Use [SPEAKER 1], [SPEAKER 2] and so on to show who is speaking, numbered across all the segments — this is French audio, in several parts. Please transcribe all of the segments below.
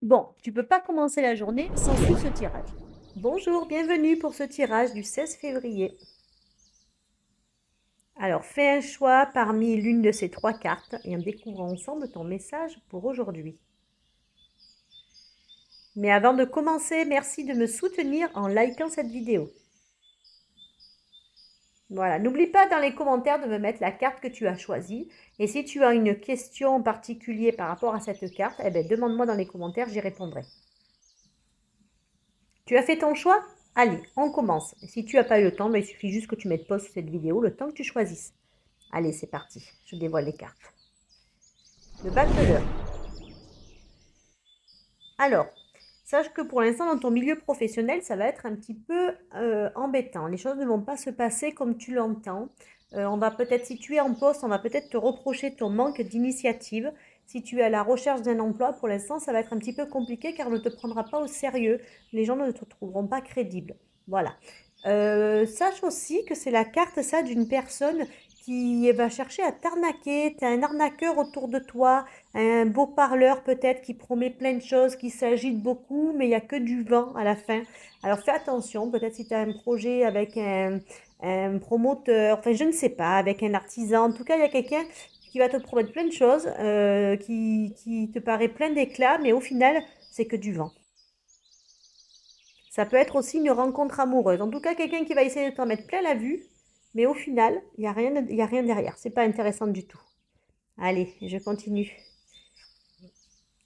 [SPEAKER 1] Bon, tu peux pas commencer la journée sans suivre ce tirage. Bonjour, bienvenue pour ce tirage du 16 février. Alors, fais un choix parmi l'une de ces trois cartes et on découvre ensemble ton message pour aujourd'hui. Mais avant de commencer, merci de me soutenir en likant cette vidéo. Voilà, n'oublie pas dans les commentaires de me mettre la carte que tu as choisie. Et si tu as une question en particulier par rapport à cette carte, eh bien, demande-moi dans les commentaires, j'y répondrai. Tu as fait ton choix? Allez, on commence. Et si tu n'as pas eu le temps, il suffit juste que tu mettes pause sur cette vidéo le temps que tu choisisses. Allez, c'est parti. Je dévoile les cartes. Le bachelor. Alors, sache que pour l'instant, dans ton milieu professionnel, ça va être un petit peu embêtant. Les choses ne vont pas se passer comme tu l'entends. On va peut-être, si tu es en poste, on va peut-être te reprocher ton manque d'initiative. Si tu es à la recherche d'un emploi, pour l'instant, ça va être un petit peu compliqué car on ne te prendra pas au sérieux. Les gens ne te trouveront pas crédible. Voilà. Sache aussi que c'est la carte, ça, d'une personne qui va chercher à t'arnaquer. Tu as un arnaqueur autour de toi, un beau parleur peut-être qui promet plein de choses, qui s'agite beaucoup, mais il n'y a que du vent à la fin. Alors fais attention, peut-être si tu as un projet avec un promoteur, enfin je ne sais pas, avec un artisan. En tout cas, il y a quelqu'un qui va te promettre plein de choses, qui te paraît plein d'éclat, mais au final, c'est que du vent. Ça peut être aussi une rencontre amoureuse. En tout cas, quelqu'un qui va essayer de t'en mettre plein la vue, mais au final, il n'y a rien derrière. C'est pas intéressant du tout. Allez, je continue.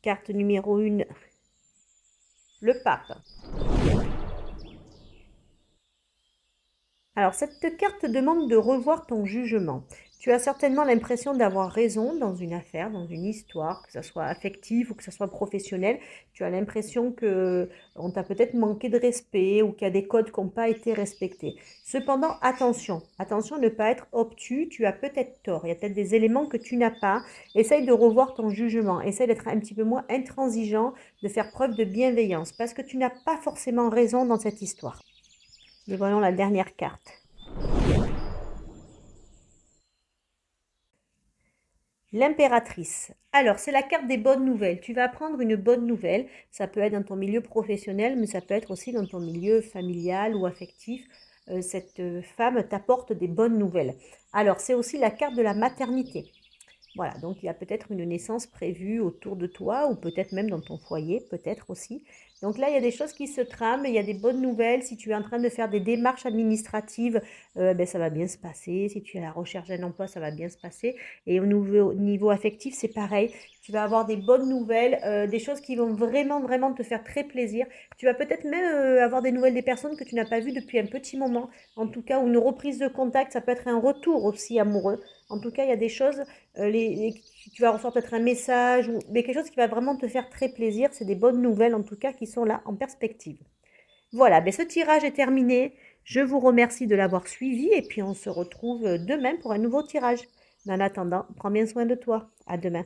[SPEAKER 1] Carte numéro 1, le pape. Alors, cette carte demande de revoir ton jugement. Tu as certainement l'impression d'avoir raison dans une affaire, dans une histoire, que ce soit affective ou que ce soit professionnel. Tu as l'impression que on t'a peut-être manqué de respect ou qu'il y a des codes qui n'ont pas été respectés. Cependant, attention, attention à ne pas être obtus, tu as peut-être tort. Il y a peut-être des éléments que tu n'as pas. Essaye de revoir ton jugement. Essaye d'être un petit peu moins intransigeant, de faire preuve de bienveillance, parce que tu n'as pas forcément raison dans cette histoire. Et voyons la dernière carte. L'impératrice. Alors, c'est la carte des bonnes nouvelles. Tu vas apprendre une bonne nouvelle. Ça peut être dans ton milieu professionnel, mais ça peut être aussi dans ton milieu familial ou affectif. Cette femme t'apporte des bonnes nouvelles. Alors, c'est aussi la carte de la maternité. Voilà, donc il y a peut-être une naissance prévue autour de toi ou peut-être même dans ton foyer, peut-être aussi. Donc là, il y a des choses qui se trament, il y a des bonnes nouvelles. Si tu es en train de faire des démarches administratives, ça va bien se passer. Si tu es à la recherche d'un emploi, ça va bien se passer. Et au niveau affectif, c'est pareil. Tu vas avoir des bonnes nouvelles, des choses qui vont vraiment, vraiment te faire très plaisir. Tu vas peut-être même avoir des nouvelles des personnes que tu n'as pas vues depuis un petit moment. En tout cas, ou une reprise de contact, ça peut être un retour aussi amoureux. En tout cas, il y a des choses tu vas recevoir peut-être un message, mais quelque chose qui va vraiment te faire très plaisir. C'est des bonnes nouvelles en tout cas qui sont là en perspective. Voilà, ce tirage est terminé. Je vous remercie de l'avoir suivi et puis on se retrouve demain pour un nouveau tirage. Mais en attendant, prends bien soin de toi. À demain.